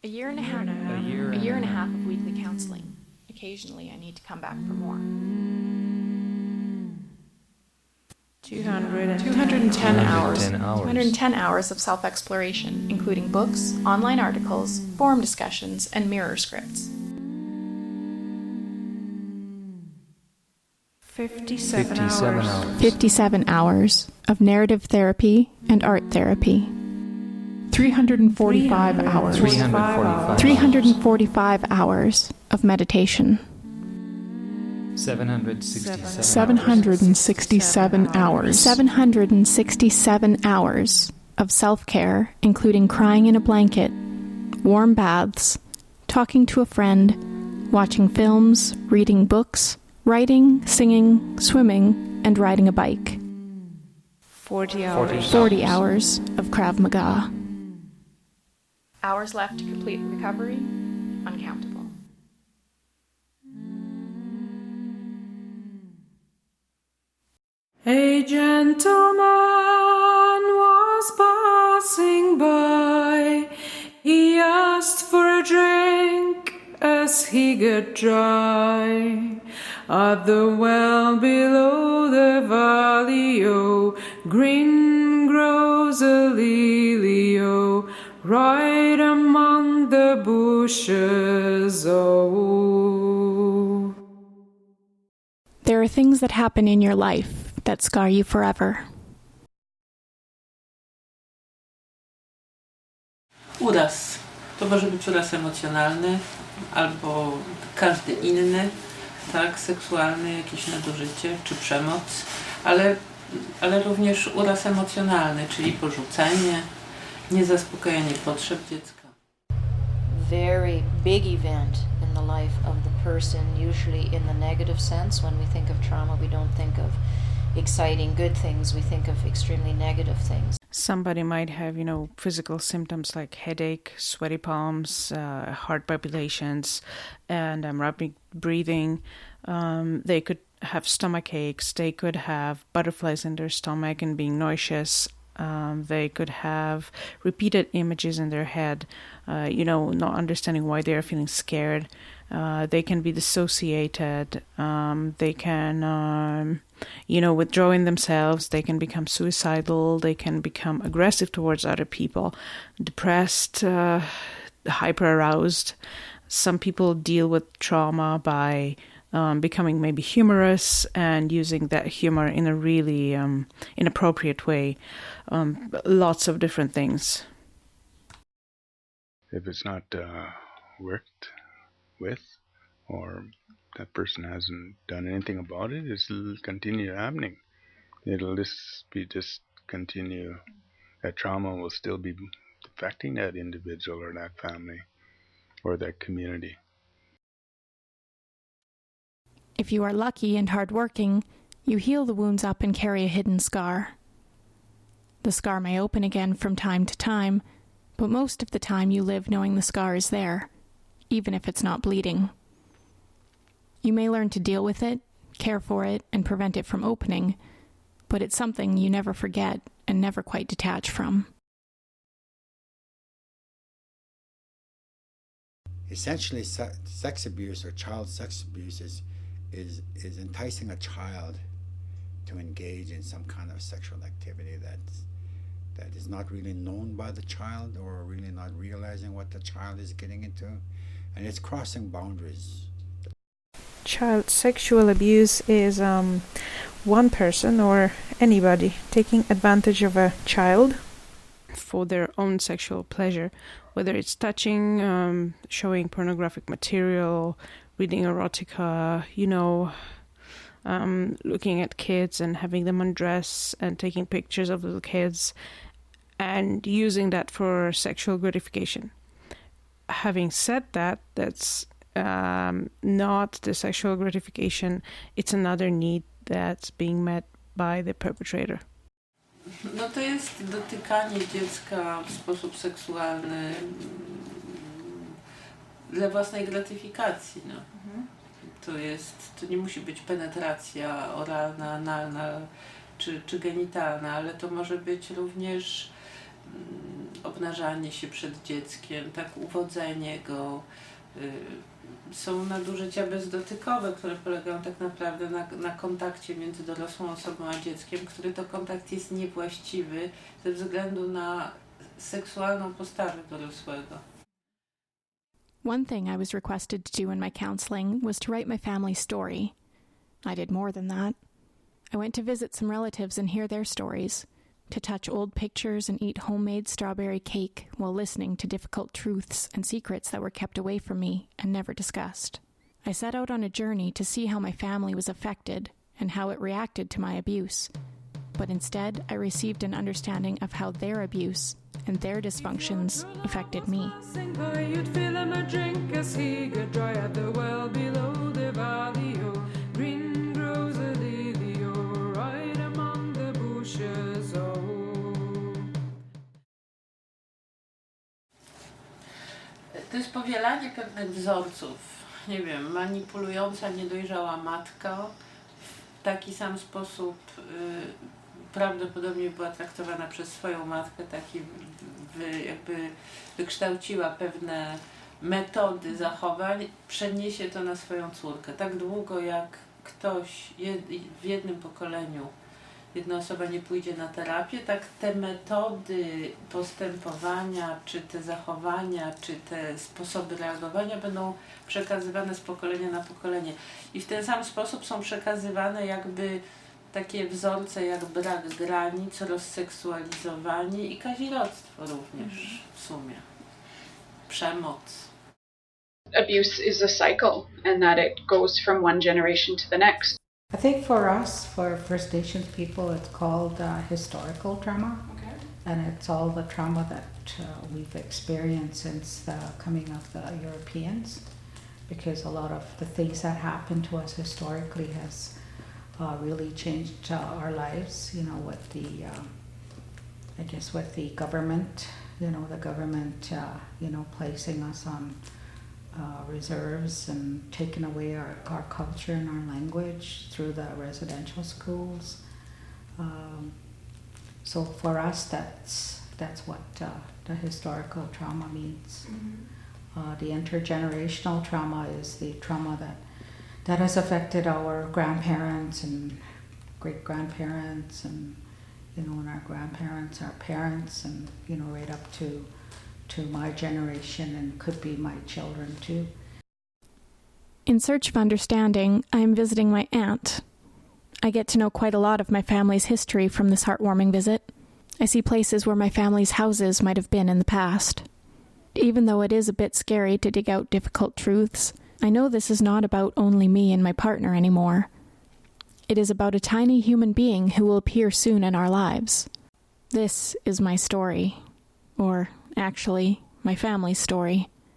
A year and a half. A year and a half of weekly counseling. Occasionally, I need to come back for more. 210 hours. 210 hours of self-exploration, including books, online articles, forum discussions, and mirror scripts. 57 hours. 57 hours of narrative therapy and art therapy. 345 hours. 345 hours of meditation. 767 hours. 767 hours of self-care, including crying in a blanket, warm baths, talking to a friend, watching films, reading books, writing, singing, swimming, and riding a bike. 40 hours. 40 hours of Krav Maga. Hours left to complete recovery? Uncountable. A gentleman was passing by. He asked for a drink as he got dry. At the well below the valley, oh, green grows a lily, oh, right among the bushes, oh. There are things that happen in your life that scar you forever. Uraz. To może być uraz emocjonalny albo każdy inny, tak, seksualny, jakieś nadużycie czy przemoc, ale również uraz emocjonalny, czyli porzucenie, niezaspokojenie potrzeb dziecka. Very big event in the life of the person, usually in the negative sense. When we think of trauma, we don't think of exciting good things, we think of extremely negative things. Somebody might have, physical symptoms like headache, sweaty palms, heart palpitations, and rapid breathing. They could have stomach aches. They could have butterflies in their stomach and being nauseous. They could have repeated images in their head, not understanding why they are feeling scared. They can be dissociated. They can, withdrawing themselves. They can become suicidal. They can become aggressive towards other people, depressed, hyper-aroused. Some people deal with trauma by becoming maybe humorous and using that humor in a really inappropriate way. Lots of different things. If it's not worked with, or that person hasn't done anything about it, it'll continue happening. It'll just continue. That trauma will still be affecting that individual or that family or that community. If you are lucky and hardworking, you heal the wounds up and carry a hidden scar. The scar may open again from time to time, but most of the time you live knowing the scar is there, even if it's not bleeding. You may learn to deal with it, care for it, and prevent it from opening, but it's something you never forget and never quite detach from. Essentially, sex abuse or child sex abuse is enticing a child to engage in some kind of sexual activity that is not really known by the child, or really not realizing what the child is getting into, and it's crossing boundaries. Child sexual abuse is one person or anybody taking advantage of a child for their own sexual pleasure, whether it's touching, showing pornographic material, reading erotica, looking at kids and having them undress and taking pictures of little kids and using that for sexual gratification. Having said that, that's not the sexual gratification, it's another need that's being met by the perpetrator. No to jest dotykanie dziecka w sposób seksualny dla własnej gratyfikacji. No. To nie musi być penetracja oralna, analna czy genitalna, ale to może być również obnażanie się przed dzieckiem, tak uwodzenie go. Są nadużycia bezdotykowe, które polegają tak naprawdę na kontakcie między dorosłą osobą a dzieckiem, który to kontakt jest niewłaściwy ze względu na seksualną postawę dorosłego. One thing I was requested to do in my counseling was to write my family story. I did more than that. I went to visit some relatives and hear their stories, to touch old pictures and eat homemade strawberry cake while listening to difficult truths and secrets that were kept away from me and never discussed. I set out on a journey to see how my family was affected and how it reacted to my abuse. But instead, I received an understanding of how their abuse and their dysfunctions affected me. You'd fill him a drink as he got dry at the well below the valley. Green grows a lily, right among the bushes. To jest powielanie pewnych wzorców. Nie wiem, manipulująca, niedojrzała matka w taki sam sposób prawdopodobnie była traktowana przez swoją matkę, jakby wykształciła pewne metody zachowań, przeniesie to na swoją córkę. Tak długo jak ktoś w jednym pokoleniu, jedna osoba nie pójdzie na terapię, tak te metody postępowania, czy te zachowania, czy te sposoby reagowania będą przekazywane z pokolenia na pokolenie. I w ten sam sposób są przekazywane jakby takie wzorce jak brak granic, rozseksualizowanie i kazirodztwo również w sumie. Przemoc. Abuse is a cycle and that it goes from one generation to the next. I think for us, for First Nations people, it's called historical trauma. Okay. And it's all the trauma that we've experienced since the coming of the Europeans, because a lot of the things that happened to us historically has really changed our lives, you know, with the, I guess with the government, you know, you know, placing us on reserves and taking away our culture and our language through the residential schools. So for us, that's what the historical trauma means. Mm-hmm. The intergenerational trauma is the trauma that has affected our grandparents and great-grandparents and, you know, and our grandparents, our parents, and, you know, right up to my generation and could be my children too. In search of understanding, I am visiting my aunt. I get to know quite a lot of my family's history from this heartwarming visit. I see places where my family's houses might have been in the past. Even though it is a bit scary to dig out difficult truths, I know this is not about only me and my partner anymore. It is about a tiny human being who will appear soon in our lives. This is my story. Or, actually, my family's story.